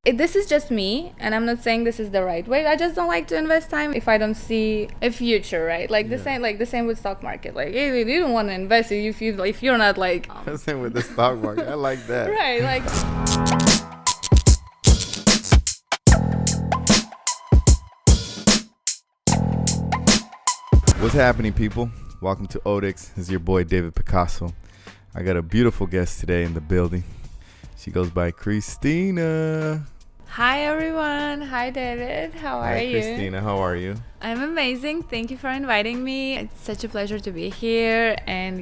This is just me, and I'm not saying this is the right way. I just don't like to invest time if I don't see a future, right? Like the same with stock market. Like you don't want to invest if you're not like Same with the stock market. I like that. right, like. What's happening, people? Welcome to OODEX. This is your boy David Picasso. I got a beautiful guest today in the building. She goes by Kristina. Hi everyone. Hi David. How are you? Hi Kristina. How are you? I'm amazing. Thank you for inviting me. It's such a pleasure to be here, and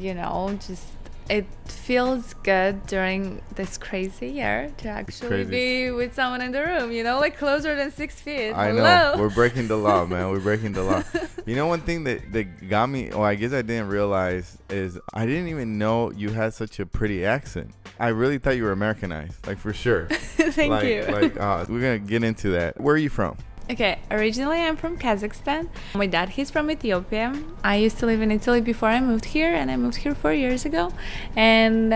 just it feels good during this crazy year to actually be with someone in the room, like closer than 6 feet. I Hello. know. We're breaking the law, man. We're breaking the law. One thing that got me, I guess I didn't realize, is I didn't even know you had such a pretty accent. I really thought you were Americanized, like for sure. Thank you. We're going to get into that. Where are you from? Okay, originally I'm from Kazakhstan. My dad, he's from Ethiopia. I used to live in Italy before I moved here, and I moved here 4 years ago. And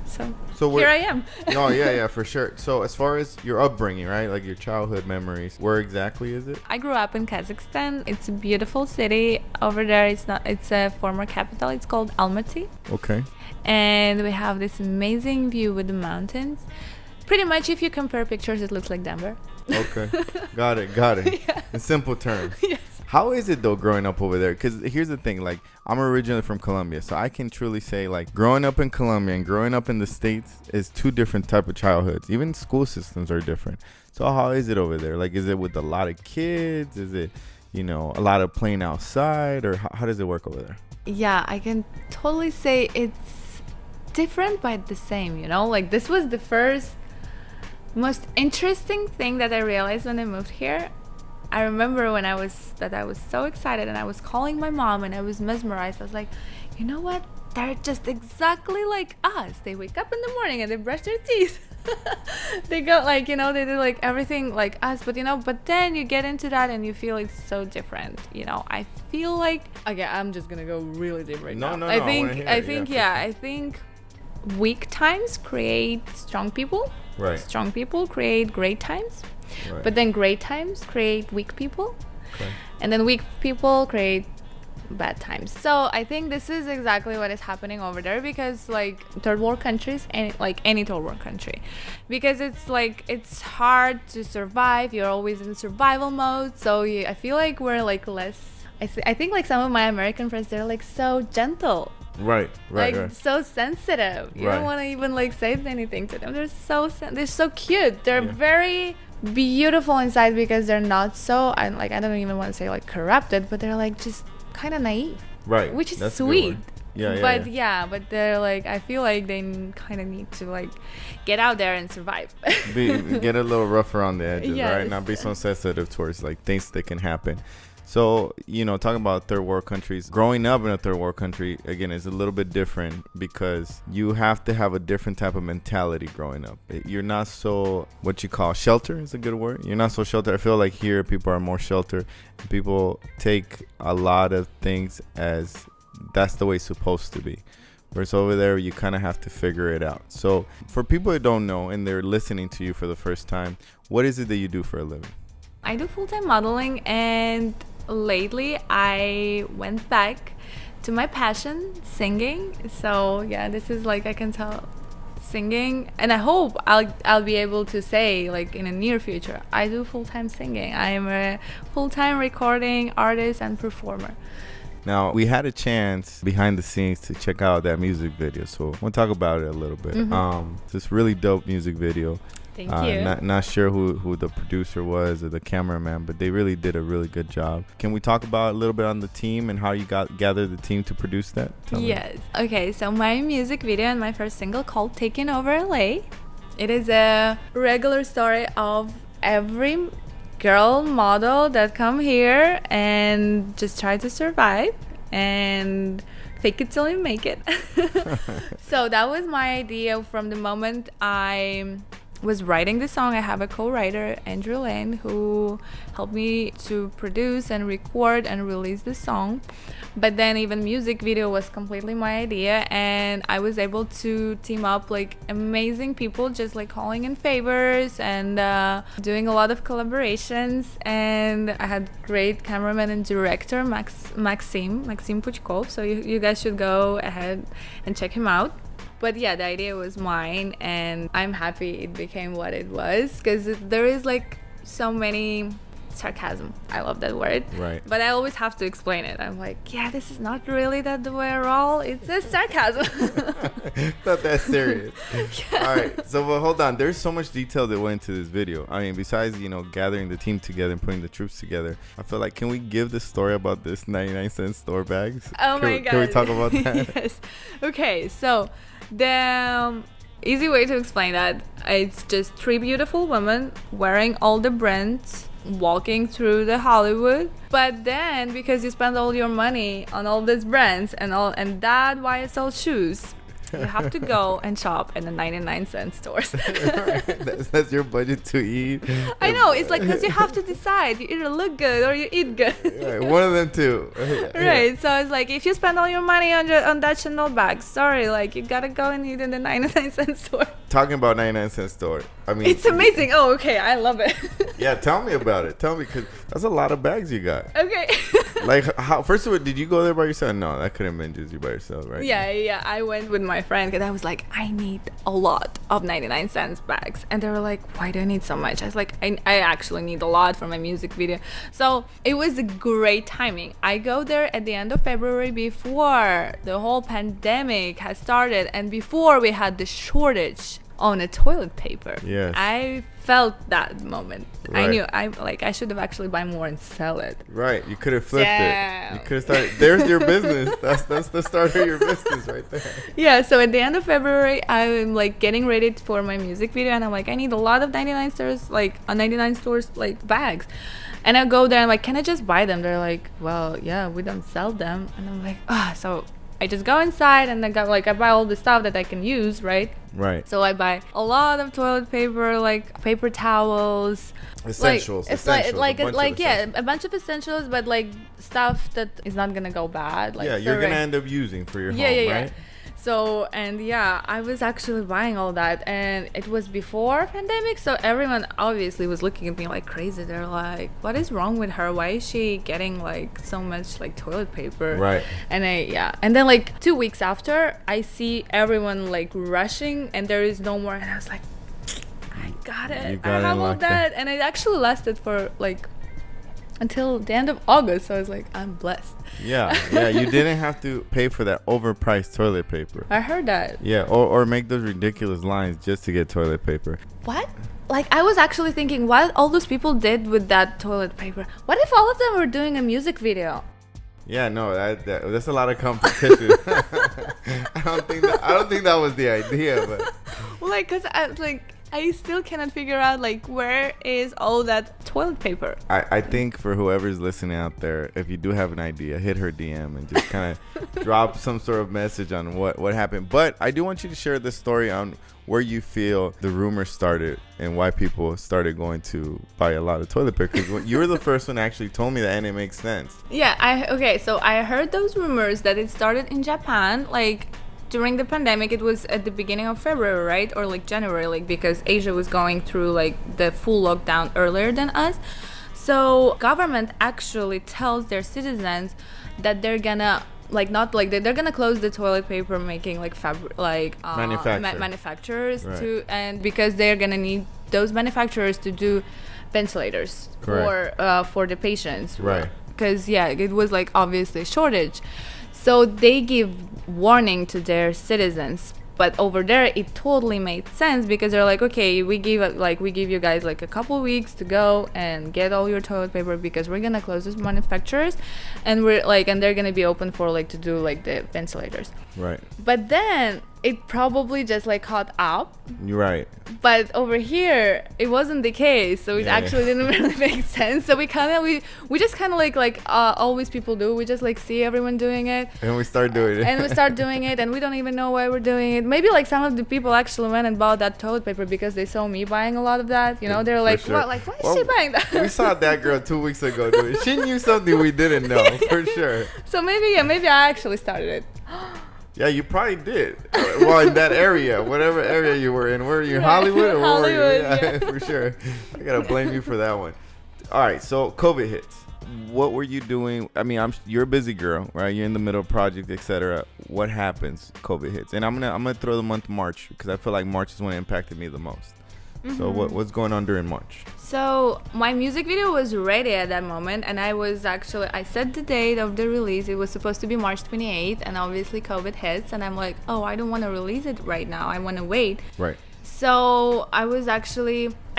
so here I am. Oh, yeah, for sure. So as far as your upbringing, right, like your childhood memories, where exactly is it? I grew up in Kazakhstan. It's a beautiful city. Over there, it's a former capital. It's called Almaty. Okay. And we have this amazing view with the mountains. Pretty much, if you compare pictures, it looks like Denver. Okay. Got it. Yeah. In simple terms. Yes. How is it though growing up over there? Because here's the thing, like I'm originally from Colombia, so I can truly say like growing up in Colombia and growing up in the States is two different type of childhoods. Even school systems are different. So how is it over there? Like, is it with a lot of kids? Is it, a lot of playing outside, or how does it work over there? Yeah, I can totally say it's different but the same, like this was the first most interesting thing that I realized when I moved here. I remember when I was so excited, and I was calling my mom, and I was mesmerized. I was like, you know what? They're just exactly like us. They wake up in the morning and they brush their teeth. They go they do like everything like us, but then you get into that and you feel it's so different. I feel like, okay, I'm just gonna go really deep right now. I think weak times create strong people. Right. Strong people create great times. Right. But then great times create weak people. Okay. And then weak people create bad times. So I think this is exactly what is happening over there, because like third world countries, and like any third world country, because it's hard to survive. You're always in survival mode. So I feel like we're like less. I think like some of my American friends, they're like so gentle. Right. So sensitive. You don't want to even like say anything to them. They're so cute. They're very beautiful inside, because they're not so, I don't even want to say like corrupted, but they're like just kind of naive. Right. Which is That's sweet. But they're like, I feel like they kind of need to like get out there and survive. Get a little rougher on the edges, yes. right? Not be so sensitive towards like things that can happen. So, talking about third world countries, growing up in a third world country, again, is a little bit different, because you have to have a different type of mentality growing up. You're not so, what you call shelter is a good word. You're not so sheltered. I feel like here people are more sheltered. People take a lot of things as that's the way it's supposed to be. Whereas over there, you kind of have to figure it out. So for people that don't know and they're listening to you for the first time, what is it that you do for a living? I do full-time modeling, and lately I went back to my passion, singing. So yeah, this is like, I can tell, singing, and I hope I'll be able to say like in the near future I do full-time singing. I am a full-time recording artist and performer. Now, we had a chance behind the scenes to check out that music video, so we'll talk about it a little bit. This really dope music video. Thank you. Not sure who the producer was or the cameraman, but they really did a really good job. Can we talk about a little bit on the team and how you gathered the team to produce that? Yes. Okay, so my music video and my first single, called Taking Over LA. It is a regular story of every girl model that come here and just try to survive and fake it till you make it. So that was my idea from the moment I was writing the song, I have a co-writer, Andrew Lane, who helped me to produce and record and release the song. But then even music video was completely my idea, and I was able to team up like amazing people, just like calling in favors and doing a lot of collaborations. And I had great cameraman and director Maxim Puchkov, so you guys should go ahead and check him out. But yeah, the idea was mine, and I'm happy it became what it was, because there is like so many sarcasm. I love that word. Right. But I always have to explain it. I'm like, yeah, this is not really that the way at all. It's just sarcasm. Not that serious. Yeah. All right. So, but hold on. There's so much detail that went into this video. I mean, besides, gathering the team together and putting the troops together, I feel like, can we give the story about this 99-cent store bags? Oh my God. Can we talk about that? Yes. Okay. So, the easy way to explain that, it's just 3 beautiful women wearing all the brands, walking through the Hollywood. But then, because you spend all your money on all these brands and that YSL shoes, you have to go and shop in the 99-cent stores. That's your budget to eat. I know, it's like, because you have to decide, you either look good or you eat good. Right, one of them two. Right, so it's like, if you spend all your money on that Chanel bag, sorry, like, you gotta go and eat in the 99-cent store. Talking about 99-cent store, I mean, it's amazing. Oh, okay, I love it. Yeah, tell me about it. Tell me, because that's a lot of bags you got. Okay. Like, how? First of all, did you go there by yourself? No, that couldn't have been just you by yourself, right? Yeah. I went with my friend, because I was like, I need a lot of 99-cent bags. And they were like, why do I need so much? I was like, I actually need a lot for my music video. So it was a great timing. I go there at the end of February, before the whole pandemic has started and before we had the shortage on a toilet paper. Yes. I felt that moment. Right. I knew I should have actually buy more and sell it. Right. You could have flipped Damn. it. You could have started. There's your business. That's the start of your business right there. Yeah, so at the end of February, I'm like getting ready for my music video, and I'm like, I need a lot of 99 stores, like 99 stores, like bags. And I go there, and I'm like, can I just buy them? They're like, well, yeah, we don't sell them. And I'm like, so I just go inside and I buy all the stuff that I can use, right? Right. So I buy a lot of toilet paper, like paper towels, essentials. It's essentials, a bunch of essentials, but like stuff that is not gonna go bad. Like, yeah, you're gonna end up using for your home, right? Yeah. So, and yeah, I was actually buying all that, and it was before pandemic, so everyone obviously was looking at me like crazy. They're like, what is wrong with her? Why is she getting like so much like toilet paper? Right. And and then like 2 weeks after, I see everyone like rushing and there is no more, and I was like, I got it. I have all that. And it actually lasted for like until the end of August, so I was like, I'm blessed. Yeah, you didn't have to pay for that overpriced toilet paper. I heard that. Yeah, or make those ridiculous lines just to get toilet paper. What? Like, I was actually thinking what all those people did with that toilet paper. What if all of them were doing a music video? Yeah, no, that's a lot of competition. I don't think that was the idea, but well, like, cause I still cannot figure out like where is all that toilet paper. I think for whoever's listening out there, if you do have an idea, hit her DM and just kind of drop some sort of message on what happened. But I do want you to share the story on where you feel the rumor started and why people started going to buy a lot of toilet paper. Because you were the first one that actually told me that, and it makes sense. Yeah, so I heard those rumors that it started in Japan, like during the pandemic. It was at the beginning of February, right? Or like January, like because Asia was going through like the full lockdown earlier than us. So government actually tells their citizens that they're gonna they're gonna close the toilet paper making like manufacturers right. to, and because they're gonna need those manufacturers to do ventilators for the patients, right? Because it was like obviously a shortage. So they give warning to their citizens, but over there it totally made sense because they're like, okay, we give you guys like a couple weeks to go and get all your toilet paper because we're gonna close those manufacturers, and they're gonna be open for like to do like the ventilators. Right. But then it probably just like caught up. You're right. But over here, it wasn't the case, so it actually didn't really make sense. So we just kind of like always people do. We just like see everyone doing it, and we start doing it. And we start doing it, and we don't even know why we're doing it. Maybe like some of the people actually went and bought that toilet paper because they saw me buying a lot of that. You know, they're like, sure. "What? Like, why is she buying that?" We saw that girl 2 weeks ago do it. She knew something we didn't know, for sure. So maybe I actually started it. Yeah, you probably did. Well, in that area, whatever area you were in. Were you in Hollywood? Or Hollywood, yeah, for sure. I got to blame you for that one. All right, so COVID hits. What were you doing? I mean, you're a busy girl, right? You're in the middle of project, etc. What happens? COVID hits. And I'm gonna throw the month March because I feel like March is when it impacted me the most. Mm-hmm. So what's going on during March? So my music video was ready at that moment, and I set the date of the release. It was supposed to be March 28th, and obviously COVID hits, and I'm like, oh, I don't want to release it right now. I want to wait. Right. So I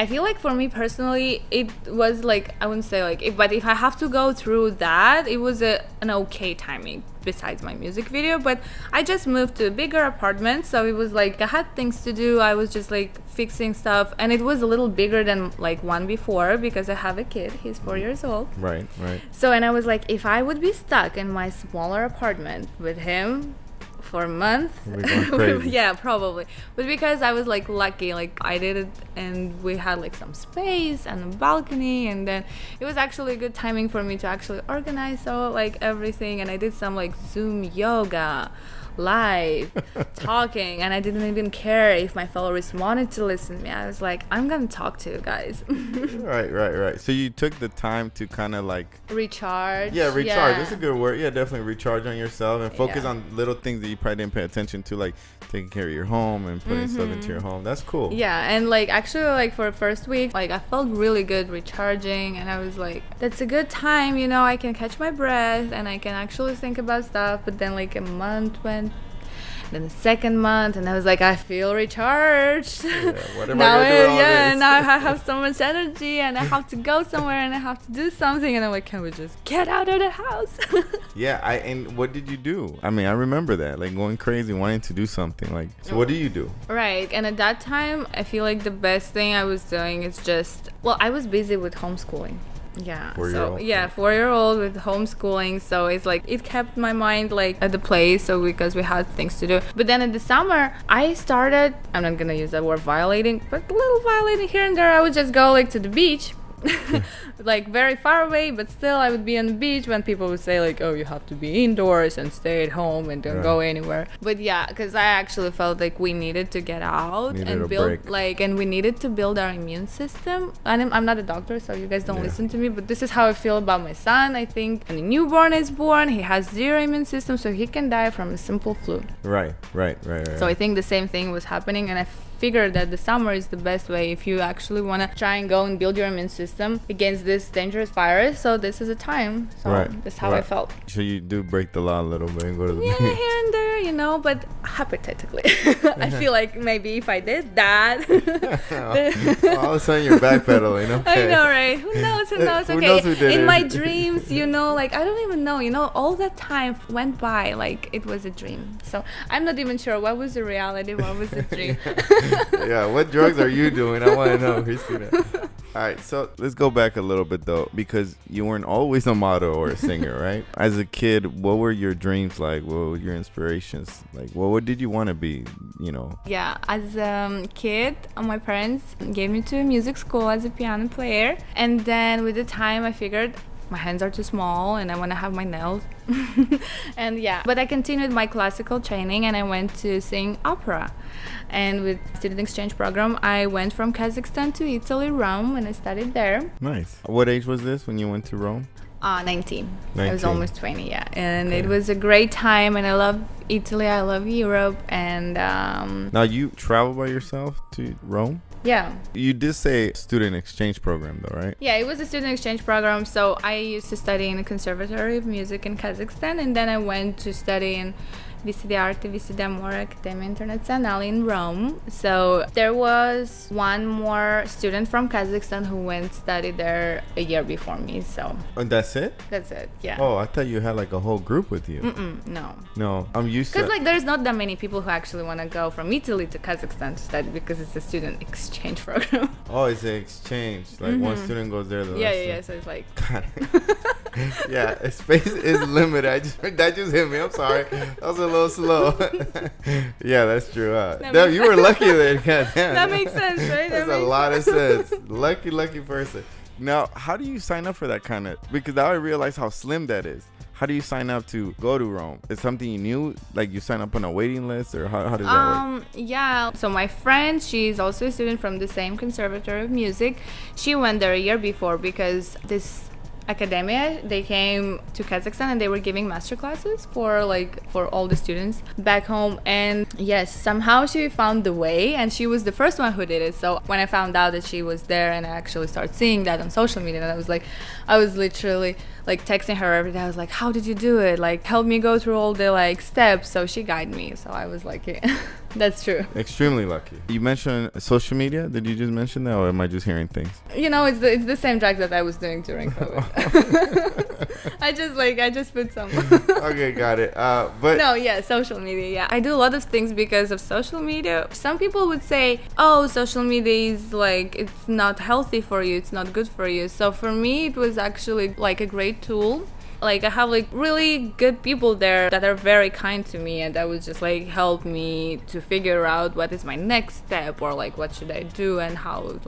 feel like for me personally, it was like, I wouldn't say like, but if I have to go through that, it was an okay timing besides my music video. But I just moved to a bigger apartment, so it was like I had things to do. I was just like fixing stuff, and it was a little bigger than like one before because I have a kid. He's 4 years old. Right. So, and I was like, if I would be stuck in my smaller apartment with him for a month, yeah, probably. But because I was like lucky, like I did it, and we had like some space and a balcony, and then it was actually a good timing for me to actually organize like everything. And I did some like Zoom yoga live talking, and I didn't even care if my followers wanted to listen to me. I was like, I'm gonna talk to you guys. Right. So you took the time to kind of like recharge. Yeah, that's a good word. Yeah, definitely recharge on yourself and focus on little things that you probably didn't pay attention to, like taking care of your home and putting stuff into your home. That's cool. Yeah, and like actually like for the first week, like I felt really good recharging, and I was like, that's a good time, you know, I can catch my breath and I can actually think about stuff. But then like a month went, then the second month, and I was like, I feel recharged. Yeah, what am I gonna do with all this? Now I have so much energy, and I have to go somewhere, and I have to do something, and I'm like, can we just get out of the house? Yeah, and what did you do? I mean, I remember that, like going crazy, wanting to do something. Like, so what do you do? Right, and at that time, I feel like the best thing I was doing is I was busy with homeschooling. Yeah. 4-year-old with homeschooling. So it's like it kept my mind like at the place. So because we had things to do. But then in the summer, I started. I'm not gonna use that word violating, but a little violating here and there. I would just go like to the beach. Like very far away, but still I would be on the beach when people would say like, oh, you have to be indoors and stay at home and don't go anywhere. But yeah, because I actually felt like we needed to get out and build and we needed to build our immune system. And I'm not a doctor, so you guys don't listen to me, but this is how I feel about my son. I think when a newborn is born, he has zero immune system, so he can die from a simple flu. Right. So I think the same thing was happening, and I figured that the summer is the best way if you actually want to try and go and build your immune system against this dangerous virus. So this is a time. So that's how I felt. So you do break the law a little bit and go to the beach. Yeah, here and there, you know, but hypothetically. I feel like maybe if I did that. All of a sudden you're backpedaling. Okay. I know, right? Who knows? Who knows who did in my dreams, you know, like I don't even know, you know, all that time went by like it was a dream. So I'm not even sure what was the reality, what was the dream. Yeah, what drugs are you doing? I want to know, Kristina. All right, so let's go back a little bit though, because you weren't always a model or a singer, right? As a kid, what were your dreams like? What were your inspirations like? What did you want to be, you know? Yeah, as a kid, my parents gave me to a music school as a piano player, and then with the time I figured my hands are too small and I want to have my nails. And but I continued my classical training and I went to sing opera. And with student exchange program, I went from Kazakhstan to Italy, Rome, and I studied there. Nice. What age was this when you went to Rome? 19. I was almost 20, and it was a great time, and I love Italy, I love Europe, and Now you travel by yourself to Rome? Yeah. You did say student exchange program though, right? Yeah, it was a student exchange program. So I used to study in a conservatory of music in Kazakhstan, and then I went to study in Visi di Arte, Visi d'Amore, Accademia Internazionale in Rome. So there was one more student from Kazakhstan who went study there a year before me. So And that's it? that's it. Yeah. Oh, I thought you had like a whole group with you. No. No, I'm used to. Because like there's not that many people who actually want to go from Italy to Kazakhstan to study because it's a student exchange program. Oh, it's an exchange. Like one student goes there, the yeah. rest So it's like. Got it. Yeah, space is limited. That just hit me. I'm sorry. That was a little slow. Yeah, that's true. You were lucky there. God damn. That makes sense, right? That's a lot of sense. Lucky person. Now, how do you sign up for that kind of? Because now I realize how slim that is. How do you sign up to go to Rome? Is something you knew? Like you sign up on a waiting list, or how does that work? Yeah. So my friend, she's also a student from the same conservatory of music. She went there a year before because this academia, they came to Kazakhstan and they were giving master classes for all the students back home. And yes, somehow she found the way, and she was the first one who did it. So when I found out that she was there and I actually started seeing that on social media, and I was literally like texting her every day. I was like, how did you do it? Like, help me go through all the like steps. So she guided me. So I was like, yeah, that's true. Extremely lucky. You mentioned social media. Did you just mention that, or am I just hearing things? You know, it's the same track that I was doing during COVID. I just put some. Okay, got it. But no, yeah, social media. Yeah, I do a lot of things because of social media. Some people would say, "Oh, social media is like it's not healthy for you. It's not good for you." So for me, it was actually like a great tool. Like I have like really good people there that are very kind to me, and that would just like help me to figure out what is my next step, or like what should I do, and how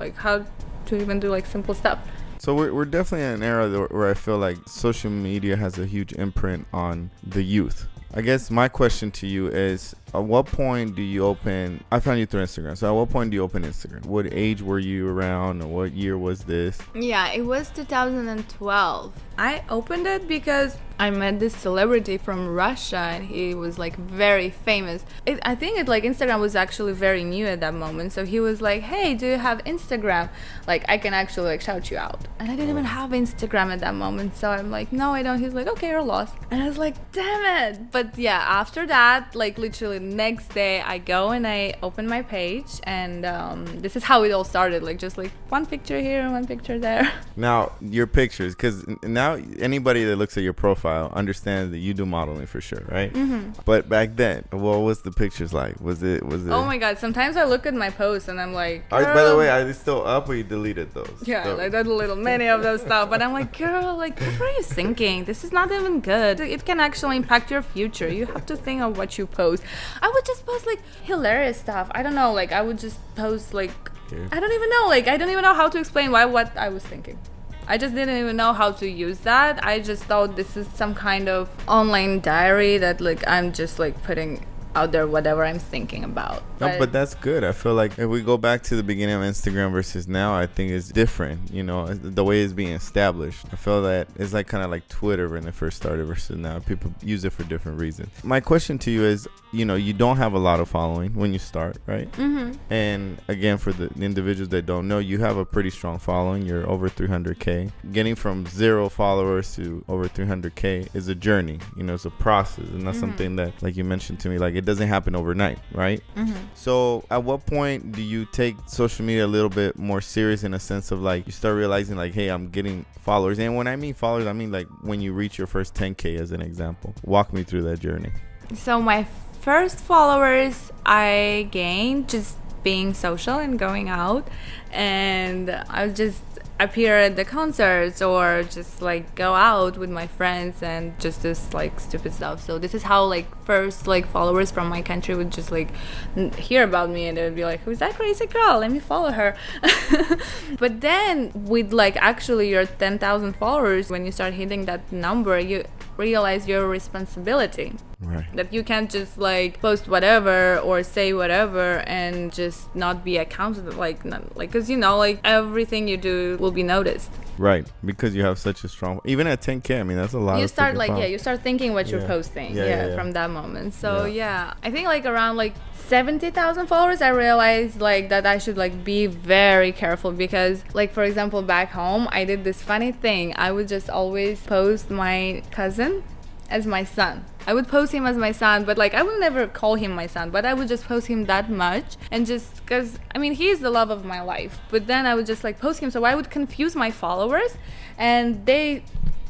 to even do like simple stuff. So we're definitely in an era where I feel like social media has a huge imprint on the youth. I guess my question to you is, at what point do you open? I found you through Instagram. So at what point do you open Instagram? What age were you around, or what year was this? Yeah, it was 2012. I opened it because I met this celebrity from Russia, and he was like very famous. I think Instagram was actually very new at that moment. So he was like, "Hey, do you have Instagram? Like, I can actually like shout you out." And I didn't even have Instagram at that moment. So I'm like, "No, I don't." He's like, "Okay, you're lost." And I was like, "Damn it!" But yeah, after that, like literally next day, I go and I open my page, and this is how it all started. Like just like one picture here and one picture there. Now your pictures, because now anybody that looks at your profile understands that you do modeling for sure, right? Mm-hmm. But back then, what was the pictures like? Was it? Oh my god! Sometimes I look at my posts and I'm like, by the way, are they still up, or you deleted those? Yeah, like that little many of those stuff. But I'm like, girl, like what were you thinking? This is not even good. It can actually impact your future. You have to think of what you post. I would just post like hilarious stuff. I don't know. Like I would just post like I don't even know. Like I don't even know how to explain what I was thinking. I just didn't even know how to use that. I just thought this is some kind of online diary that like I'm just like putting out there whatever I'm thinking about. No, but that's good. I feel like if we go back to the beginning of Instagram versus now, I think it's different. You know, the way it's being established. I feel that it's like kind of like Twitter when it first started versus now. People use it for different reasons. My question to you is, you know, you don't have a lot of following when you start, right? Mm-hmm. And again, for the individuals that don't know, you have a pretty strong following. You're over 300K. Getting from 0 followers to over 300K is a journey. You know, it's a process, and that's something that, like you mentioned to me, like it doesn't happen overnight, right? Mm-hmm. So at what point do you take social media a little bit more serious, in a sense of like you start realizing like, hey, I'm getting followers? And when I mean followers, I mean like when you reach your first 10K as an example. Walk me through that journey. So my first followers I gained just being social and going out, and I just appear at the concerts or just like go out with my friends and just this like stupid stuff. So this is how like first like followers from my country would just like hear about me, and they would be like, who's that crazy girl, let me follow her. But then with like actually your 10,000 followers, when you start hitting that number, you realize your responsibility. Right. That you can't just like post whatever or say whatever and just not be accountable, like because you know like everything you do will be noticed. Right, because you have such a strong, even at 10K, I mean that's a lot. You start like you start thinking what you're posting from that moment. So I think like around like 70,000 followers, I realized like that I should like be very careful, because like for example back home I did this funny thing. I would just always post my cousin as my son. I would post him as my son, but like I would never call him my son, but I would just post him that much. And just because, I mean, he is the love of my life, but then I would just like post him, so I would confuse my followers, and they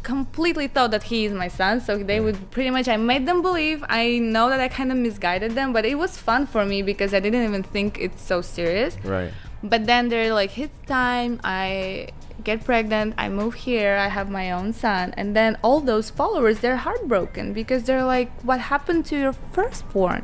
completely thought that he is my son. So they would pretty much, I made them believe. I know that I kind of misguided them, but it was fun for me because I didn't even think it's so serious. Right. But then they're like, it's time, I get pregnant, I move here, I have my own son, and then all those followers, they're heartbroken because they're like, what happened to your firstborn?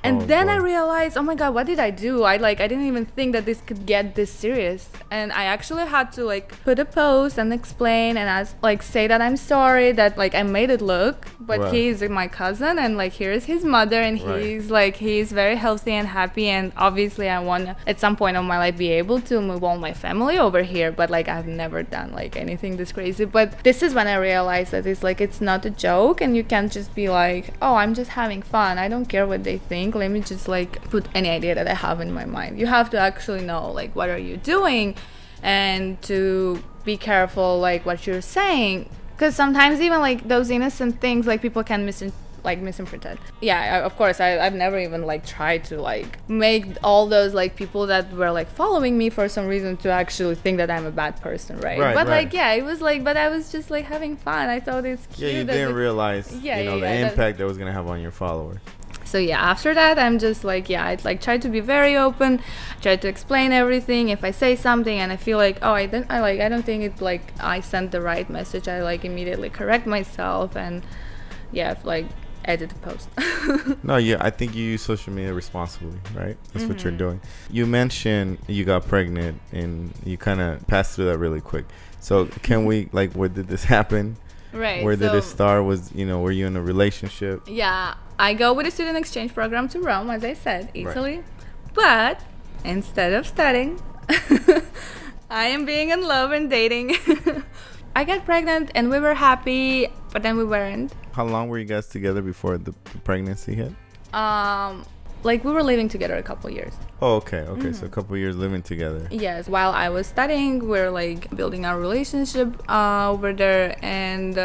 And then I realized, oh my god, what did I do? I didn't even think that this could get this serious. And I actually had to like put a post and explain and say that I'm sorry that like I made it look, but he's my cousin, and like here's his mother, and he's very healthy and happy, and obviously I want to, at some point of my life, be able to move all my family over here, but like I've never done like anything this crazy. But this is when I realized that it's not a joke, and you can't just be like, oh, I'm just having fun, I don't care what they think, let me just like put any idea that I have in my mind. You have to actually know like what are you doing, and to be careful like what you're saying, because sometimes even like those innocent things like people can misinterpret. Of course I've never even like tried to like make all those like people that were like following me for some reason to actually think that I'm a bad person, right? Like it was like, but I was just like having fun. I thought it's cute. Yeah, you didn't realize the impact that was gonna have on your followers. So after that, I'm just like, I'd like try to be very open, try to explain everything. If I say something and I feel like, oh, I don't think it's like I sent the right message, I like immediately correct myself and like edit the post. No, I think you use social media responsibly, right? That's what you're doing. You mentioned you got pregnant and you kind of passed through that really quick. So can we like, where did this happen? Right. Where did it start? Were you in a relationship? Yeah, I go with a student exchange program to Rome, as I said, Italy. Right. But instead of studying, I am being in love and dating. I got pregnant and we were happy, but then we weren't. How long were you guys together before the pregnancy hit? Like we were living together a couple years. Oh, okay. So a couple years living together. Yes, while I was studying, we were like building our relationship over there, and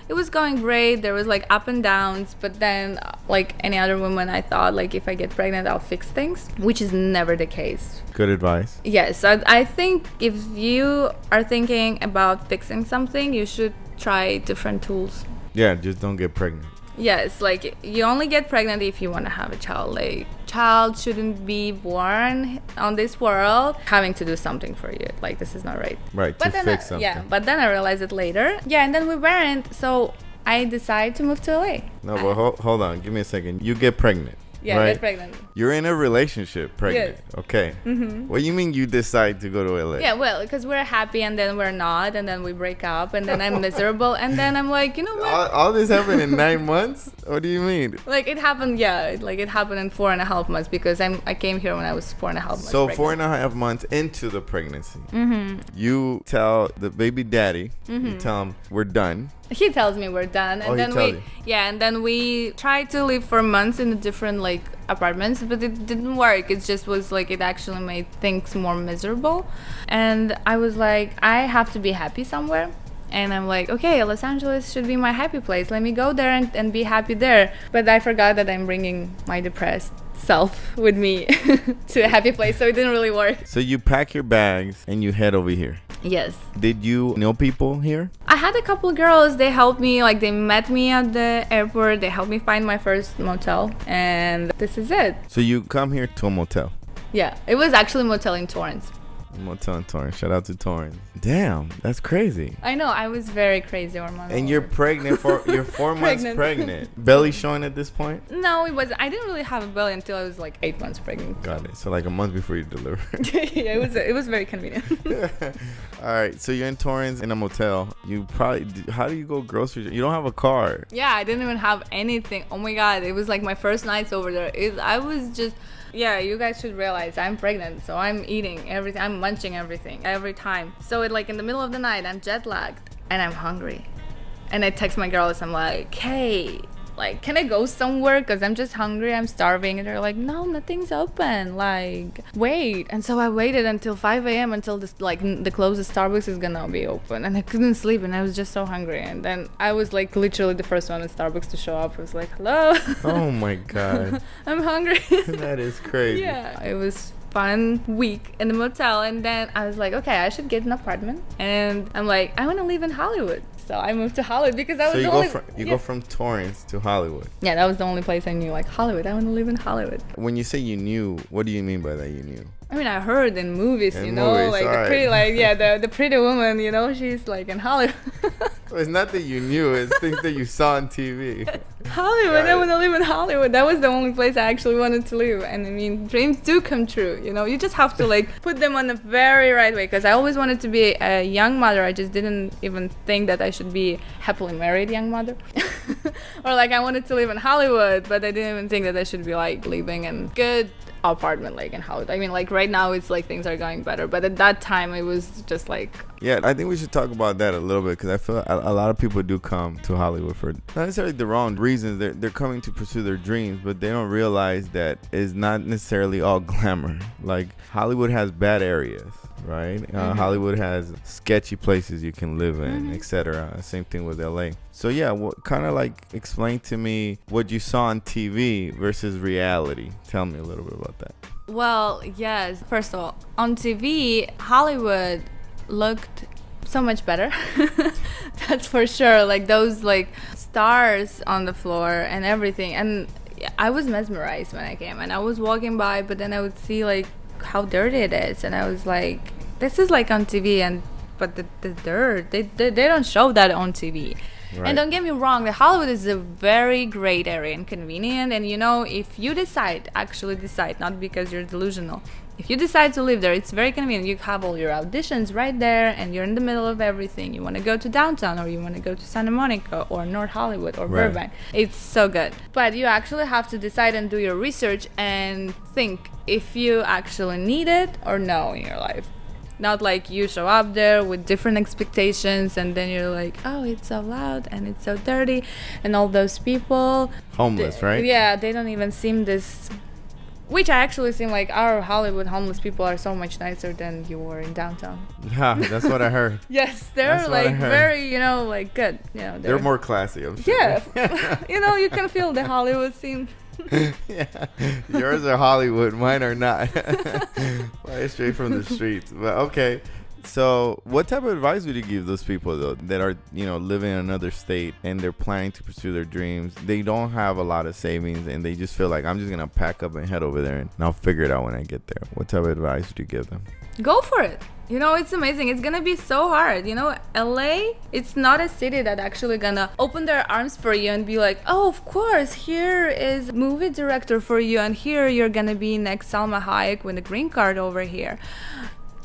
it was going great. There was like up and downs, but then like any other woman, I thought like if I get pregnant, I'll fix things, which is never the case. Good advice. Yes, I think if you are thinking about fixing something, you should try different tools. Yeah, just don't get pregnant. Yes, like you only get pregnant if you want to have a child. Like child shouldn't be born on this world having to do something for you. Like this is not right. Right, but to fix something. Yeah, but then I realized it later. Yeah, and then we weren't. So I decided to move to LA. No, but hold on. Give me a second. You get pregnant. Yeah, right? Get pregnant. You're in a relationship, pregnant. Yes. Okay. What do you mean you decide to go to LA? Yeah, well, because we're happy and then we're not, and then we break up, and then I'm miserable, and then I'm like, you know what? All this happened in 9 months? What do you mean? Like it happened, like it happened in 4.5 months because I came here when I was 4.5 months. So pregnant. 4.5 months into the pregnancy, you tell the baby daddy, you tell him we're done. He tells me we're done, and then we tried to live for months in a different like apartments, but it didn't work. It just was like it actually made things more miserable, and I was like, I have to be happy somewhere. And I'm like, okay, Los Angeles should be my happy place. Let me go there and be happy there. But I forgot that I'm bringing my depressed self with me to a happy place, so it didn't really work. So you pack your bags and you head over here. Yes. Did you know people here? I had a couple girls. They helped me, like they met me at the airport. They helped me find my first motel, and this is it. So you come here to a motel? Yeah, it was actually a motel in Torrance. Motel in Torrance. Shout out to Torrance. Damn, that's crazy. I know, I was very crazy hormonal. And you're pregnant you're 4 months pregnant. Belly showing at this point? No, it wasn't. I didn't really have a belly until I was like 8 months pregnant. Got it. So like a month before you delivered. Yeah, it was very convenient. All right, so you're in Torrance in a motel. You probably, how do you go grocery? You don't have a car. Yeah, I didn't even have anything. Oh my god, it was like my first nights over there. I was just... Yeah, you guys should realize I'm pregnant, so I'm eating everything. I'm munching everything every time. So it like in the middle of the night, I'm jet lagged and I'm hungry, and I text my girls. I'm like, hey, like, can I go somewhere? Because I'm just hungry, I'm starving. And they're like, no, nothing's open. Like, wait. And so I waited until 5 a.m. until this, like, the closest Starbucks is gonna be open. And I couldn't sleep, and I was just so hungry. And then I was like literally the first one at Starbucks to show up. I was like, hello. Oh my God. I'm hungry. That is crazy. Yeah, it was fun week in the motel, and then I was like, okay, I should get an apartment. And I'm like, I want to live in Hollywood. So I moved to Hollywood because I was go from Torrance to Hollywood. Yeah, that was the only place I knew, like Hollywood. I want to live in Hollywood. When you say you knew, what do you mean by that you knew? I mean, I heard in movies, In you know, movies, like the alright. pretty, like, yeah, the pretty woman, you know, she's like in Hollywood. It's not that you knew, it's things that you saw on TV. Hollywood, I Right. want to live in Hollywood. That was the only place I actually wanted to live. And I mean, dreams do come true, you know. You just have to like put them on the very right way. Because I always wanted to be a young mother. I just didn't even think that I should be happily married young mother. Or like I wanted to live in Hollywood, but I didn't even think that I should be like living in good apartment like in Hollywood. I mean, like right now it's like things are going better, but at that time it was just like, Yeah, I think we should talk about that a little bit because I feel a lot of people do come to Hollywood for not necessarily the wrong reasons. They're coming to pursue their dreams, but they don't realize that it's not necessarily all glamour. Like Hollywood has bad areas, right? Hollywood has sketchy places you can live in, etc. Same thing with LA. So yeah, what kind of like explain to me what you saw on TV versus reality? Tell me a little bit about that. well, yes. First of all, on TV, Hollywood looked so much better. That's for sure. Like those like stars on the floor and everything. And I was mesmerized when I came, and I was walking by, but then I would see like how dirty it is, and I was like, this is like on TV, and but the dirt, they don't show that on TV. Right. And don't get me wrong, the Hollywood is a very great area and convenient. And you know, if you actually decide, not because you're delusional, if you decide to live there, it's very convenient. You have all your auditions right there, and you're in the middle of everything. You want to go to downtown, or you want to go to Santa Monica, or North Hollywood, or Right. Burbank. It's so good. But you actually have to decide and do your research and think if you actually need it or no in your life. Not like you show up there with different expectations, and then you're like, oh, it's so loud and it's so dirty, and all those people Homeless, right? Yeah, they don't even seem this, which I actually seem like our Hollywood homeless people are so much nicer than you were in downtown. Ha, that's what I heard. Yes, they're That's what I like heard. very, you know, like good. You know, They're more classy, I'm sure. yeah. You know, you can feel the Hollywood scene. Yeah, yours are Hollywood, mine are not. Fly straight from the streets. But okay, so what type of advice would you give those people though that are, you know, living in another state and they're planning to pursue their dreams? They don't have a lot of savings and they just feel like, I'm just gonna pack up and head over there and I'll figure it out when I get there. What type of advice would you give them? Go for it. You know, it's amazing. It's gonna be so hard. You know, LA, it's not a city that actually gonna open their arms for you and be like, oh, of course, here is a movie director for you, and here you're gonna be next Salma Hayek with a green card over here.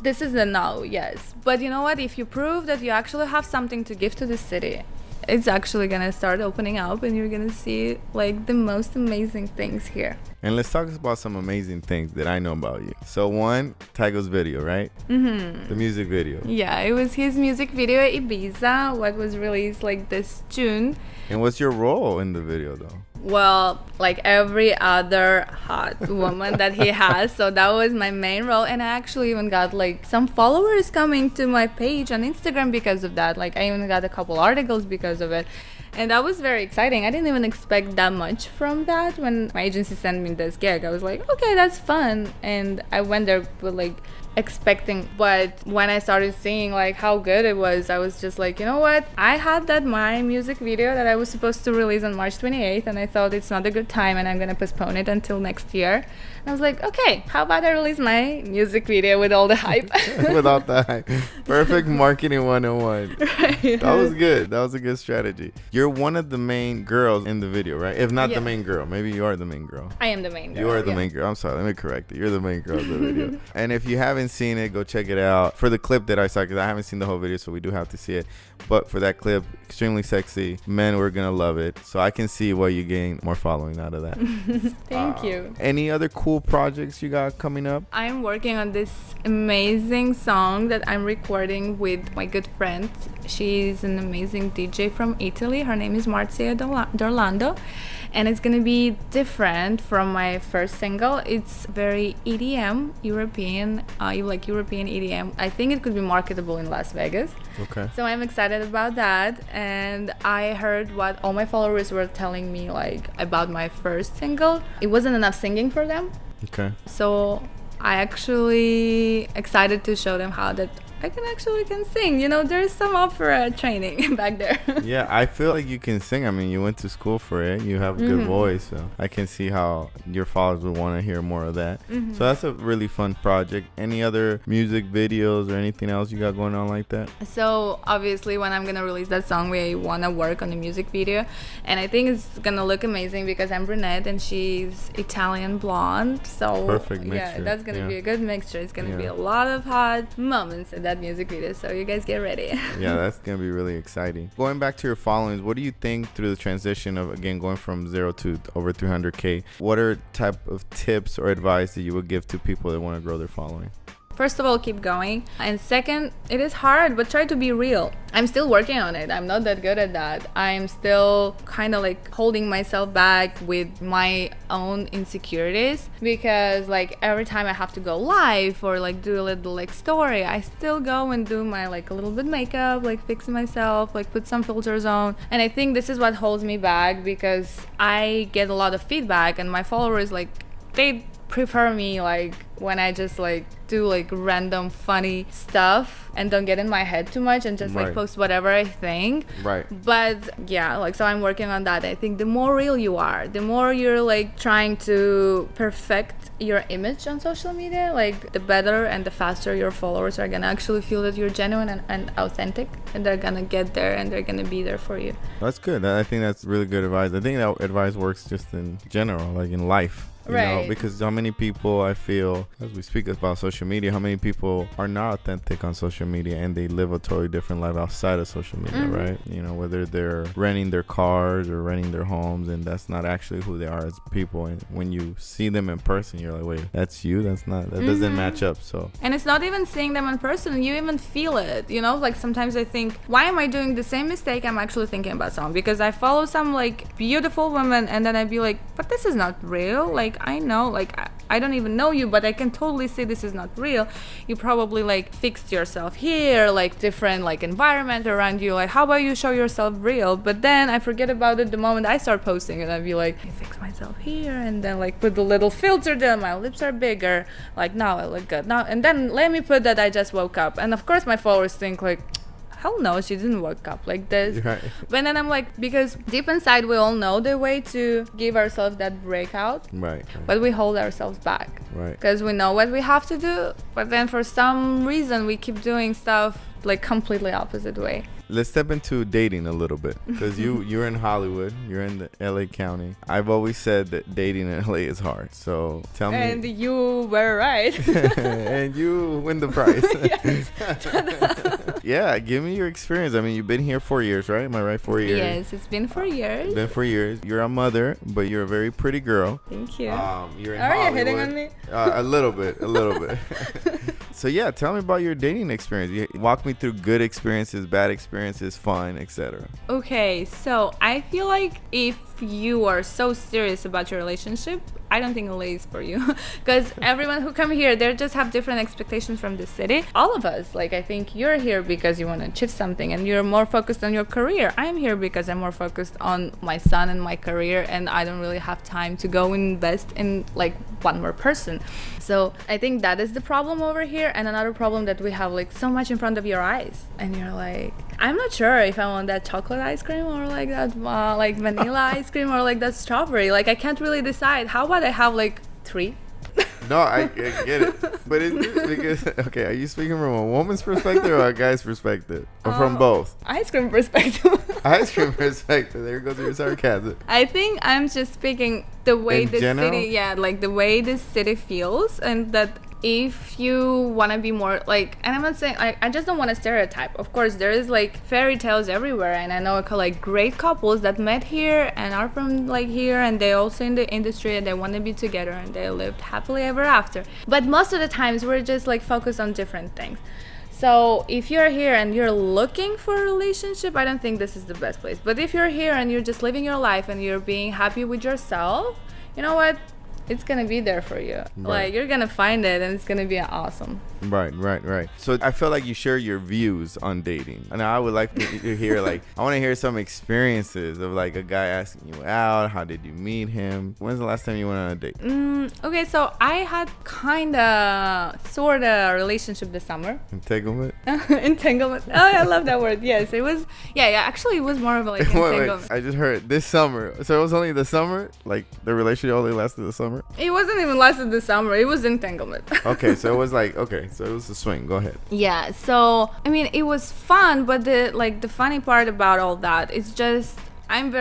This is a no, yes. But you know what? If you prove that you actually have something to give to the city, it's actually gonna start opening up, and you're gonna see like the most amazing things here. And let's talk about some amazing things that I know about you. So one, Tygo's video, right? The music video. Yeah, it was his music video Ibiza, what was released like this June. And what's your role in the video though? Well, like every other hot woman that he has. So that was my main role. And I actually even got like some followers coming to my page on Instagram because of that. Like I even got a couple articles because of it. And that was very exciting. I didn't even expect that much from that. When my agency sent me this gig, I was like, okay, that's fun. And I went there with like expecting, but when I started seeing like how good it was, I was just like, you know what, I had that my music video that I was supposed to release on March 28th, and I thought it's not a good time and I'm gonna postpone it until next year. And I was like, okay, how about I release my music video with all the hype? Without the hype. Perfect marketing 101. Right. That was good. That was a good strategy. You're one of the main girls in the video, right? If not Yeah. the main girl, maybe you are the main girl. I am the main girl. You are the yeah. main girl. I'm sorry, let me correct it. You're the main girl of the video. And if you haven't haven't seen it, go check it out. For the clip that I saw, because I haven't seen the whole video, so we do have to see it. But for that clip, extremely sexy. Men were gonna love it. So I can see why you gain more following out of that. Thank you. Any other cool projects you got coming up? I'm working on this amazing song that I'm recording with my good friend. She's an amazing DJ from Italy. Her name is Marzia D'Orlando. And it's gonna be different from my first single. It's very EDM, European. You like European EDM. I think it could be marketable in Las Vegas. Okay. So I'm excited about that. And I heard what all my followers were telling me like about my first single. It wasn't enough singing for them. Okay. So I actually excited to show them how that I can sing. You know, there's some opera training back there. Yeah, I feel like you can sing. I mean, you went to school for it. You have a good voice. So I can see how your followers would want to hear more of that. So that's a really fun project. Any other music videos or anything else you got going on like that? So obviously when I'm going to release that song, we want to work on the music video. And I think it's going to look amazing because I'm brunette and she's Italian blonde. So perfect mixture. Yeah, that's going to be a good mixture. It's going to be a lot of hot moments in that music video, so you guys get ready. Yeah, that's gonna be really exciting. Going back to your followings, what do you think through the transition of, again, going from 0 to over 300K? What are type of tips or advice that you would give to people that want to grow their following? First of all, keep going. And second, it is hard, but try to be real. I'm still working on it. I'm not that good at that. I'm still kind of like holding myself back with my own insecurities because like every time I have to go live or like do a little like story, I still go and do my like a little bit makeup, like fix myself, like put some filters on. And I think this is what holds me back because I get a lot of feedback and my followers like they prefer me like when I just like do like random funny stuff and don't get in my head too much and just like post whatever I think. Right. But yeah, like so I'm working on that. I think the more real you are, the more you're like trying to perfect your image on social media, like the better and the faster your followers are gonna actually feel that you're genuine and authentic, and they're gonna get there and they're gonna be there for you. That's good. I think that's really good advice. I think that advice works just in general, like in life. You know, because how many people I feel, as we speak about social media, how many people are not authentic on social media and they live a totally different life outside of social media, right? You know, whether they're renting their cars or renting their homes, and that's not actually who they are as people. And when you see them in person, you're like, wait, that's you? That's not, that doesn't match up. So, and it's not even seeing them in person, you even feel it, you know? Like sometimes I think, why am I doing the same mistake I'm actually thinking about someone? Because I follow some like beautiful women and then I'd be like, but this is not real. Like I know, like I don't even know you, but I can totally see this is not real. You probably like fixed yourself here, like different like environment around you. Like how about you show yourself real? But then I forget about it the moment I start posting, and I'd be like, I fix myself here, and then like put the little filter there. My lips are bigger. Like now I look good now, and then let me put that I just woke up. And of course my followers think like, hell no, she didn't wake up like this. Right. But then I'm like, because deep inside we all know the way to give ourselves that breakout, right? But we hold ourselves back, right? Because we know what we have to do, but then for some reason we keep doing stuff like completely opposite way. Let's step into dating a little bit, because you're in Hollywood, you're in the LA County. I've always said that dating in LA is hard. So tell me. And you were right. And you win the prize. Yeah, give me your experience. I mean, you've been here 4 years, right? Am I right? 4 years. Yes, it's been 4 years. Been 4 years. You're a mother, but you're a very pretty girl. Thank you. You're in Are Hollywood. you hitting on me? A little bit. So yeah, tell me about your dating experience. You walk me through good experiences, bad experiences, fun, etc. Okay, so I feel like if you are so serious about your relationship, I don't think LA is for you, because everyone who come here, they just have different expectations from the city. All of us, like I think you're here because you want to achieve something and you're more focused on your career. I'm here because I'm more focused on my son and my career, and I don't really have time to go invest in like one more person. So I think that is the problem over here. And another problem that we have like so much in front of your eyes, and you're like, I'm not sure if I want that chocolate ice cream or like that like vanilla ice cream or like that strawberry. Like I can't really decide. How about I have like 3? No, I get it. But is this because, okay, are you speaking from a woman's perspective or a guy's perspective? Or from both? Ice cream perspective. Ice cream perspective. There goes your sarcasm. I think I'm just speaking the way in the general? city, like the way the city feels, and that if you want to be more like, and I'm not saying, I just don't want to stereotype. Of course, there is like fairy tales everywhere, and I know like great couples that met here and are from like here, and they also in the industry, and they want to be together, and they lived happily ever after. But most of the times we're just like focused on different things. So if you're here and you're looking for a relationship, I don't think this is the best place. But if you're here and you're just living your life and you're being happy with yourself, you know what? It's gonna be there for you. Right. Like, you're gonna find it, and it's gonna be awesome. Right. So I feel like you share your views on dating, and I would like to hear, like, I want to hear some experiences of like a guy asking you out. How did you meet him? When's the last time you went on a date? Okay, so I had sort of relationship this summer. Entanglement. Entanglement. Oh, I love that word. Yes, it was. Yeah. Actually, it was more of a, like, entanglement. Wait, I just heard this summer. So it was only the summer. Like the relationship only lasted the summer. It wasn't even lasted the summer. It was entanglement. Okay, so it was like, okay, so it was a swing. Go ahead. Yeah, so I mean, it was fun, but the funny part about all that is just I'm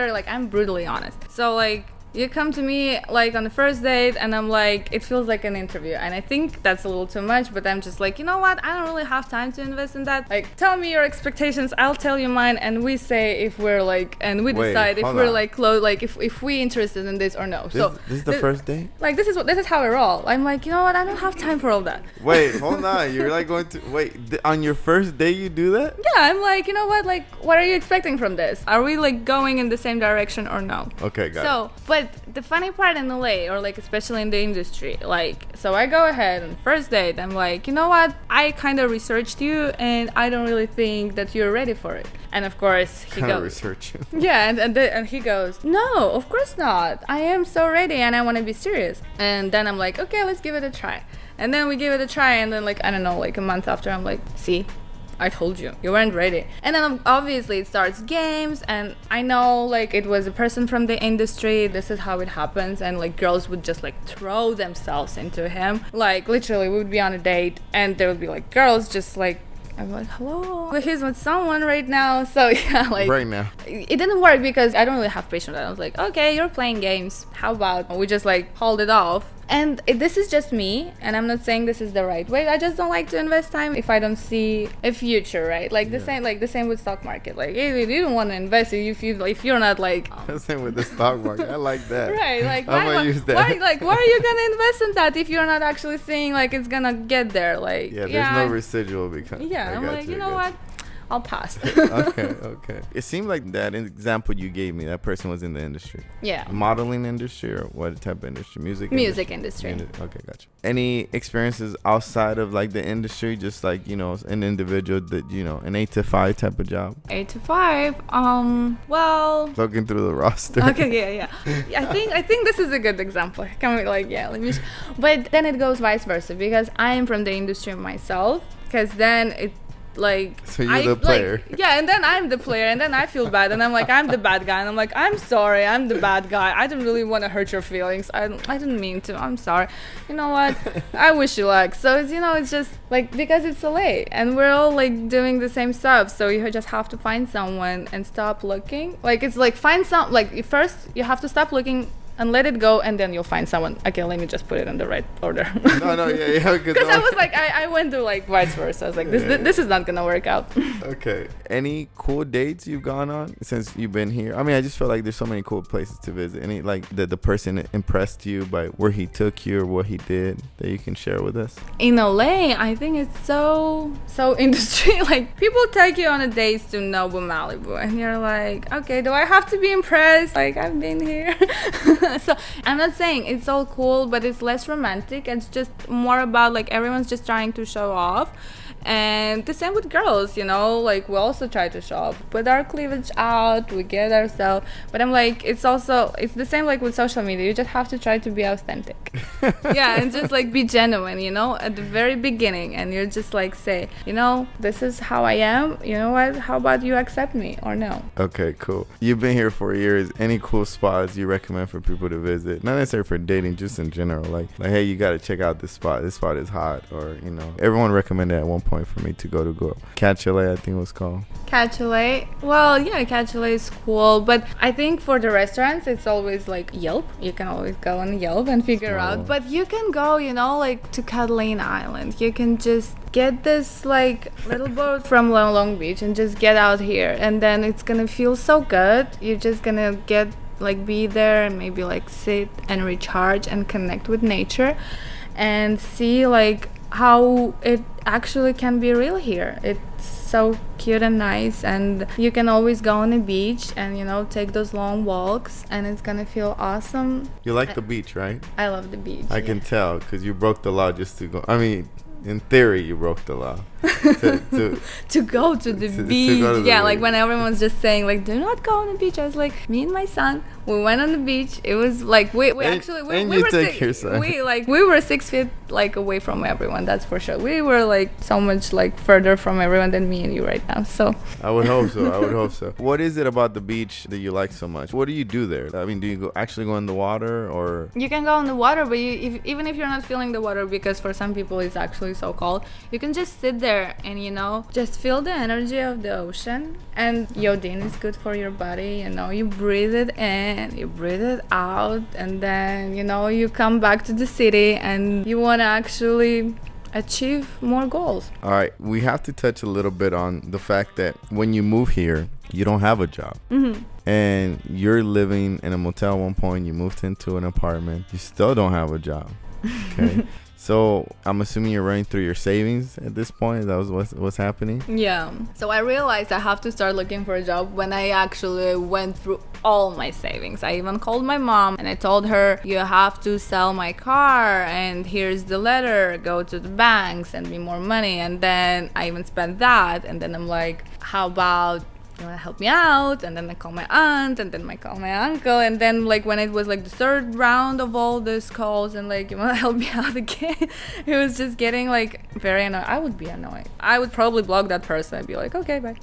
brutally honest. So like, you come to me like on the first date, and I'm like, it feels like an interview, and I think that's a little too much, but I'm just like, you know what, I don't really have time to invest in that. Like, tell me your expectations, I'll tell you mine, and we say if we're like, and we decide if we're like close, like if we interested in this or no. So this is the first date? Like, this is how we roll. I'm like, you know what, I don't have time for all that. Wait, hold on. You're like going to on your first date you do that? Yeah, I'm like, you know what, like, what are you expecting from this? Are we like going in the same direction or no? Okay, got it. So, but the funny part in LA, or like especially in the industry, like, so I go ahead on first date, I'm like, you know what, I kind of researched you, and I don't really think that you're ready for it. And of course he goes, research you. Yeah, and he goes, no, of course not, I am so ready and I want to be serious. And then I'm like, okay, let's give it a try. And then we give it a try, and then like, I don't know, like a month after, I'm like, see, I told you, you weren't ready. And then obviously it starts games, and I know like it was a person from the industry, this is how it happens, and like girls would just like throw themselves into him. Like literally we would be on a date, and there would be like girls just like, I'm like, hello, he's with someone right now. So yeah, like right now it didn't work because I don't really have patience. I was like, okay, you're playing games, how about we just like hold it off. And this is just me, and I'm not saying this is the right way. I just don't like to invest time if I don't see a future, right? Like the same with stock market. Like, you don't want to invest if you're not like the same with the stock market. I like that. Right? Like, I'm gonna use that. why are you gonna invest in that if you're not actually seeing like it's gonna get there? Like, there's no residual because I'm like, you know what? I'll pass. Okay. It seemed like that example you gave me, that person was in the industry. Yeah. Modeling industry, or what type of industry? Music industry. Okay, gotcha. Any experiences outside of like the industry, just like, you know, an individual that, you know, an 8 to 5 type of job? 8 to 5. Well, looking through the roster. Okay, yeah. I think this is a good example. Can we like, yeah, let me but then it goes vice versa, because I am from the industry myself, because then it like, so you're the player. Like, yeah, and then I'm the player, and then I feel bad, and I'm like, I'm the bad guy, and I'm like, I'm sorry, I'm the bad guy, I didn't really want to hurt your feelings, I didn't mean to, I'm sorry, you know what, I wish you luck. So it's, you know, it's just like, because it's LA and we're all like doing the same stuff, so you just have to find someone and stop looking. Like, it's like, find some, like, first you have to stop looking and let it go, and then you'll find someone. Okay, let me just put it in the right order. Yeah. Because I was like, I went to like vice versa. I was like, this is not gonna work out. Okay. Any cool dates you've gone on since you've been here? I mean, I just feel like there's so many cool places to visit. Any like the person impressed you by where he took you or what he did that you can share with us? In LA, I think it's so industry. Like, people take you on a date to Nobu Malibu, and you're like, okay, do I have to be impressed? Like, I've been here. So I'm not saying it's all cool, but it's less romantic. It's just more about like everyone's just trying to show off. And the same with girls, you know, like we also try to show up, put our cleavage out, we get ourselves. But I'm like, it's the same like with social media. You just have to try to be authentic. Yeah, and just like be genuine, you know, at the very beginning. And you're just like, say, you know, this is how I am. You know what? How about you accept me or no? Okay, cool. You've been here for years. Any cool spots you recommend for people to visit? Not necessarily for dating, just in general. Like hey, you got to check out this spot. This spot is hot. Or, you know, everyone recommended at one point point for me to go. Cachalet, I think it was called. Cachalet. Well, yeah, Cachalet is cool, but I think for the restaurants, it's always like Yelp. You can always go on Yelp and figure out. But you can go, you know, like to Catalina Island. You can just get this like little boat from Long Beach and just get out here, and then it's gonna feel so good. You're just gonna get like be there and maybe like sit and recharge and connect with nature and see like how it actually can be real here. It's so cute and nice, and you can always go on the beach and, you know, take those long walks, and it's gonna feel awesome. You like the beach, right? I love the beach. I can tell, because you broke the law just to go. I mean, in theory, you broke the law. To go to the beach. Yeah, like when everyone was just saying like, do not go on the beach, I was like, me and my son, we went on the beach. It was like we were 6 feet like away from everyone, that's for sure. We were like so much like further from everyone than me and you right now, so I would hope so. What is it about the beach that you like so much? What do you do there? I mean, do you actually go in the water, or you can go in the water, but even if you're not feeling the water, because for some people it's actually so cold, you can just sit there and, you know, just feel the energy of the ocean. And iodine is good for your body, you know, you breathe it in, you breathe it out, and then, you know, you come back to the city and you want to actually achieve more goals. All right, we have to touch a little bit on the fact that when you move here, you don't have a job. And you're living in a motel at one point, you moved into an apartment, you still don't have a job. Okay. So I'm assuming you're running through your savings at this point. That was what's happening? Yeah. So I realized I have to start looking for a job when I actually went through all my savings. I even called my mom and I told her, you have to sell my car, and here's the letter, go to the bank, send me more money. And then I even spent that, and then I'm like, how about you want to help me out? And then I call my aunt, and then I call my uncle, and then like when it was like the third round of all these calls and like, you want to help me out again, it was just getting like very annoying. I would be annoyed. I would probably block that person. I'd be like, okay, bye.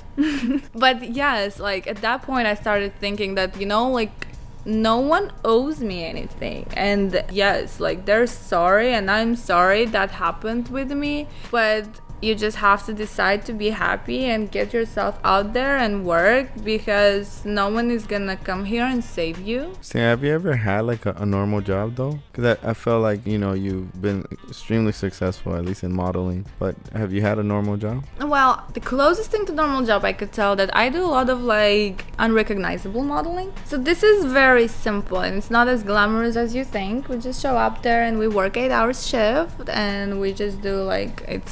But yes, like at that point I started thinking that, you know, like no one owes me anything, and yes, like they're sorry and I'm sorry that happened with me, but you just have to decide to be happy and get yourself out there and work, because no one is gonna come here and save you. See, have you ever had like a normal job though? Because I felt like, you know, you've been extremely successful, at least in modeling, but have you had a normal job? Well, the closest thing to normal job I could tell that I do a lot of like unrecognizable modeling. So this is very simple and it's not as glamorous as you think. We just show up there and we work 8-hour shift, and we just do like, it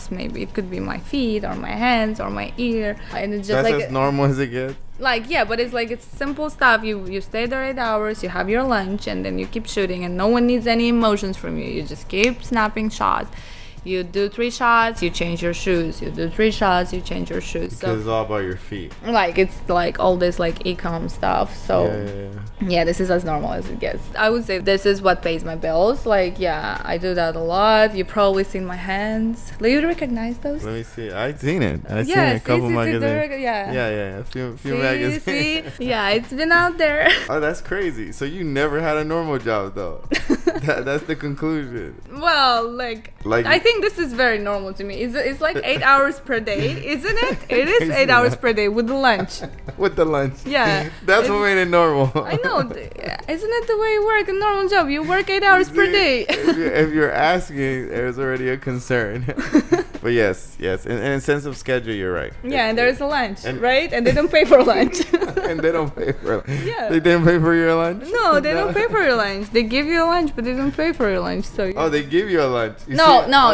could be my feet or my hands or my ear, and it's just that's like as normal as it gets. Like, yeah, but it's like, it's simple stuff. You stay there 8 hours, you have your lunch, and then you keep shooting, and no one needs any emotions from you. You just keep snapping shots. You do 3 shots, you change your shoes. You do 3 shots, you change your shoes. Because it's all about your feet. Like, it's like all this like e-com stuff. So yeah, this is as normal as it gets. I would say this is what pays my bills. Like, yeah, I do that a lot. You probably seen my hands. Do you recognize those? Let me see. I've seen it. I've seen it a couple magazines. Yeah. A few magazines. See? Yeah, it's been out there. Oh, that's crazy. So you never had a normal job though. That's the conclusion. Well, like I think this is very normal to me. It's like 8 hours per day, isn't it? It is 8 hours per day with the lunch. With the lunch. Yeah. That's what made it normal. I know. Isn't it the way you work a normal job? You work 8 hours per day. If you're asking, there's already a concern. But yes. In a sense of schedule, you're right. Yeah, and there's a lunch, right? And they don't pay for lunch. And they don't pay for lunch. Yeah. They didn't pay for your lunch? No, they don't pay for your lunch. They give you a lunch, but they don't pay for your lunch. So oh, they give you a lunch.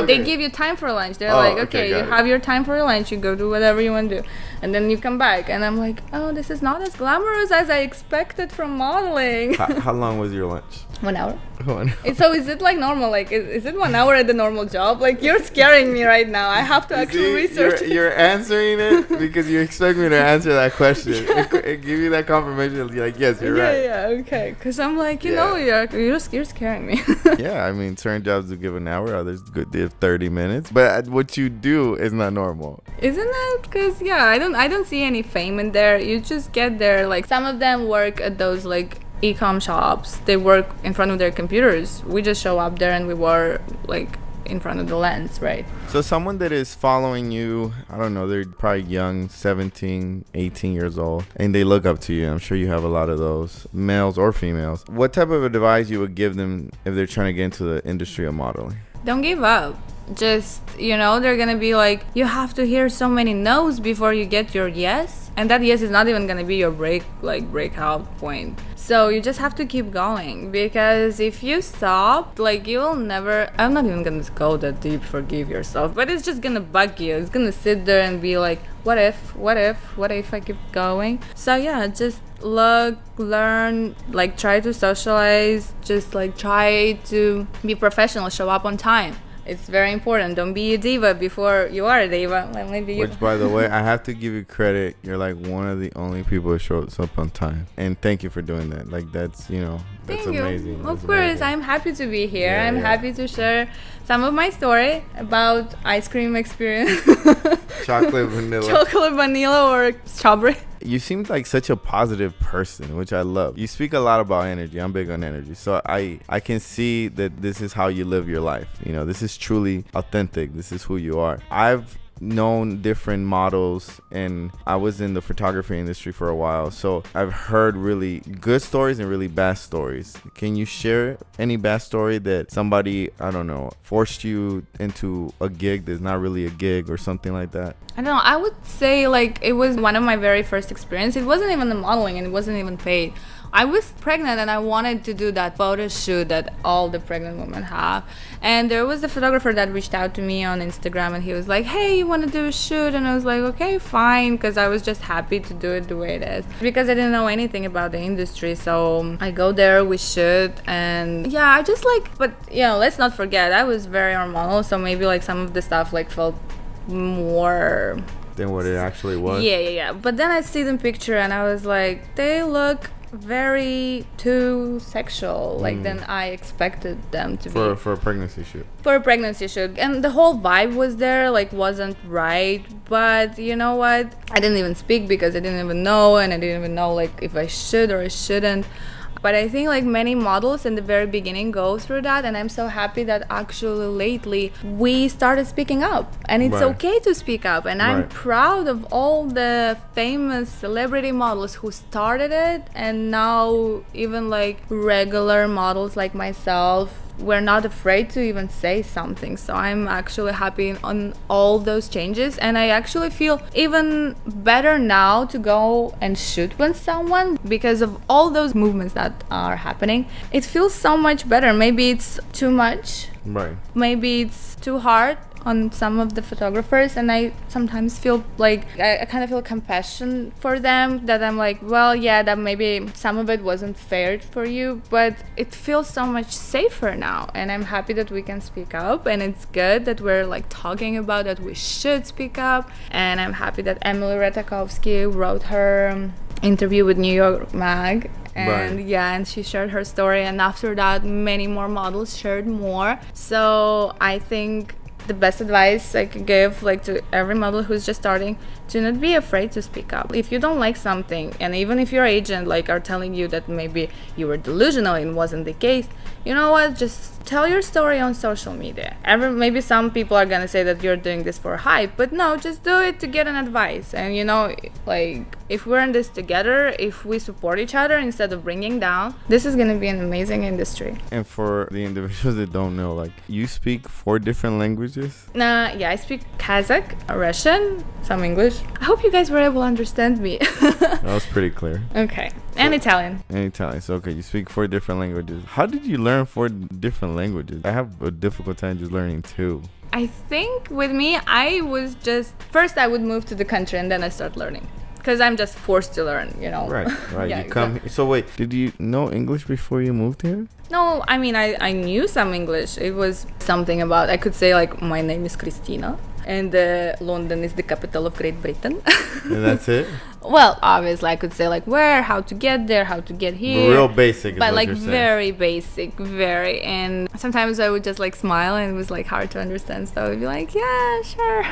They give you time for lunch. They're like, okay, you have your time for your lunch. You go do whatever you want to do, and then you come back. And I'm like, oh, this is not as glamorous as I expected from modeling. How long was your lunch? 1 hour. 1 hour. So is it like normal? Like, is it 1 hour at the normal job? Like, you're scaring me right now. I have to actually research. You're answering it because you expect me to answer that question. It give you that confirmation. You're like, yes, you're right. Yeah, okay. Because I'm like, you know, you're scaring me. Yeah, I mean, certain jobs do give an hour, others give 30 minutes. But what you do is not normal. Isn't it? Because, yeah, I don't see any fame in there. You just get there. Like, some of them work at those, like, e-com shops. They work in front of their computers. We just show up there and we wear like in front of the lens, right? So someone that is following you, I don't know, they're probably young, 17, 18 years old, and they look up to you. I'm sure you have a lot of those, males or females. What type of advice you would give them if they're trying to get into the industry of modeling? Don't give up. Just, they're gonna be like, you have to hear so many no's before you get your yes, and that yes is not even gonna be your breakout point. So you just have to keep going, because if you stop, you will never, I'm not even gonna go that deep, forgive yourself, but it's just gonna bug you. It's gonna sit there and be like, what if I keep going? So yeah, just look, learn, try to socialize, just try to be professional, show up on time. It's very important. Don't be a diva before you are a diva. Which, by the way, I have to give you credit. You're one of the only people who shows up on time. And thank you for doing that. That's, that's amazing. Of course, I'm happy to be here. I'm happy to share some of my story about ice cream experience. Chocolate vanilla or strawberry. You seem like such a positive person, which I love. You speak a lot about energy. I'm big on energy. So I can see that this is how you live your life. This is truly authentic. This is who you are. I've known different models, and I was in the photography industry for a while, so I've heard really good stories and really bad stories. Can you share any bad story that somebody, I don't know, forced you into a gig that's not really a gig or something like that? I don't know, I would say it was one of my very first experience. It wasn't even the modeling, and it wasn't even paid. I was pregnant and I wanted to do that photo shoot that all the pregnant women have. And there was a photographer that reached out to me on Instagram, and he was like, hey, you want to do a shoot? And I was like, okay, fine, because I was just happy to do it the way it is. Because I didn't know anything about the industry. So I go there, we shoot, and yeah, I just but let's not forget, I was very hormonal. So maybe some of the stuff felt more than what it actually was. Yeah. But then I see the picture and I was like, they look very too sexual than I expected them to be for a pregnancy shoot. For a pregnancy shoot, and the whole vibe was there, wasn't right. But you know what? I didn't even speak because I didn't even know, and I didn't even know if I should or I shouldn't. But I think many models in the very beginning go through that, and I'm so happy that actually lately we started speaking up, and it's okay to speak up, and I'm proud of all the famous celebrity models who started it, and now even regular models like myself, we're not afraid to even say something. So I'm actually happy on all those changes, and I actually feel even better now to go and shoot with someone because of all those movements that are happening. It feels so much better. Maybe it's too much, maybe it's too hard on some of the photographers, and I sometimes feel I kind of feel compassion for them, that I'm that maybe some of it wasn't fair for you, but it feels so much safer now, and I'm happy that we can speak up, and it's good that we're talking about that we should speak up. And I'm happy that Emily Ratajkowski wrote her interview with New York Mag, and and she shared her story, and after that many more models shared more. So I think the best advice I could give to every model who's just starting, to not be afraid to speak up. If you don't like something, and even if your agent are telling you that maybe you were delusional and wasn't the case, you know what, just tell your story on social media. Maybe some people are gonna say that you're doing this for hype, but no, just do it to get an advice. And if we're in this together, if we support each other instead of bringing down, this is gonna be an amazing industry. And for the individuals that don't know, you speak 4 different languages? Yeah, I speak Kazakh, Russian, some English. I hope you guys were able to understand me. That was pretty clear. Okay. And Italian. So okay, you speak 4 different languages. How did you learn 4 different languages? I have a difficult time just learning 2. I think with me, I was just, first I would move to the country and then I start learning. Because I'm just forced to learn, Right. Yeah, you come exactly. So wait, did you know English before you moved here? No, I mean, I knew some English. It was something about, I could say my name is Kristina, and London is the capital of Great Britain. And that's it? Well, obviously I could say like where, how to get there, how to get here. Real basic is but what like you're saying. very basic, very. And sometimes I would just like smile and it was like hard to understand, so I would be like, yeah, sure.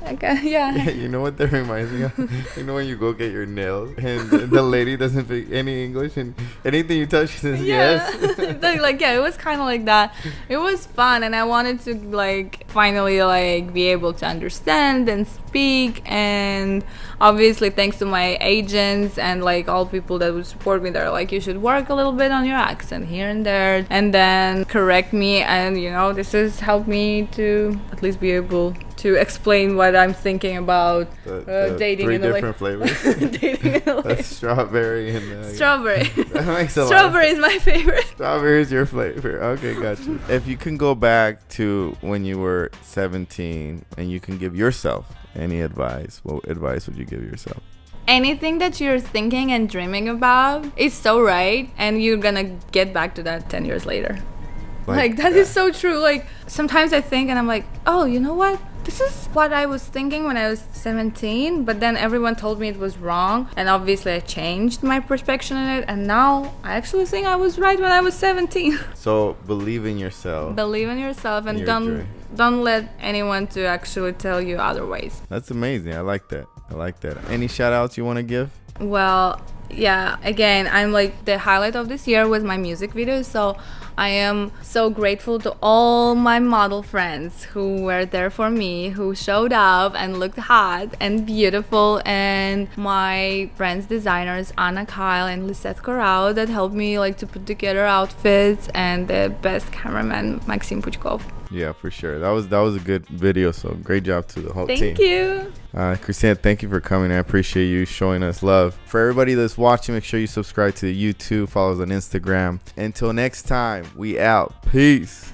Okay, yeah. You know what that reminds me of? You know when you go get your nails and the lady doesn't speak any English and anything you touch she says yes. Like yeah, it was kind of like that. It was fun, and I wanted to like finally like be able to understand and speak. And obviously thanks to my agents and like all people that would support me, they're like, you should work a little bit on your accent here and there and then correct me, and you know, this has helped me to at least be able to explain what I'm thinking about dating 3 in a different flavors. dating in a That's strawberry and strawberry. That makes a lot. Strawberry is my favorite. Strawberry is your flavor. Okay, gotcha. If you can go back to when you were 17 and you can give yourself any advice, what advice would you give yourself? Anything that you're thinking and dreaming about is so right, and you're gonna get back to that 10 years later. Like that is so true. Like sometimes I think and I'm like, oh, you know what? This is what I was thinking when I was 17, but then everyone told me it was wrong, and obviously I changed my perspective on it, and now I actually think I was right when I was 17. So believe in yourself. Believe in yourself and Your don't dream. don't let anyone to actually tell you otherwise. That's amazing. I like that. I like that. Any shout outs you want to give? Well, yeah, again, I'm like, the highlight of this year was my music video, so I am so grateful to all my model friends who were there for me, who showed up and looked hot and beautiful, and my friends designers Anna Kyle and Lisette Corral that helped me like to put together outfits, and the best cameraman Maxim Puchkov. Yeah, for sure. That was a good video. So great job to the whole team. Thank you. Kristina, thank you for coming. I appreciate you showing us love. For everybody that's watching, make sure you subscribe to the YouTube, follow us on Instagram. Until next time, we out. Peace.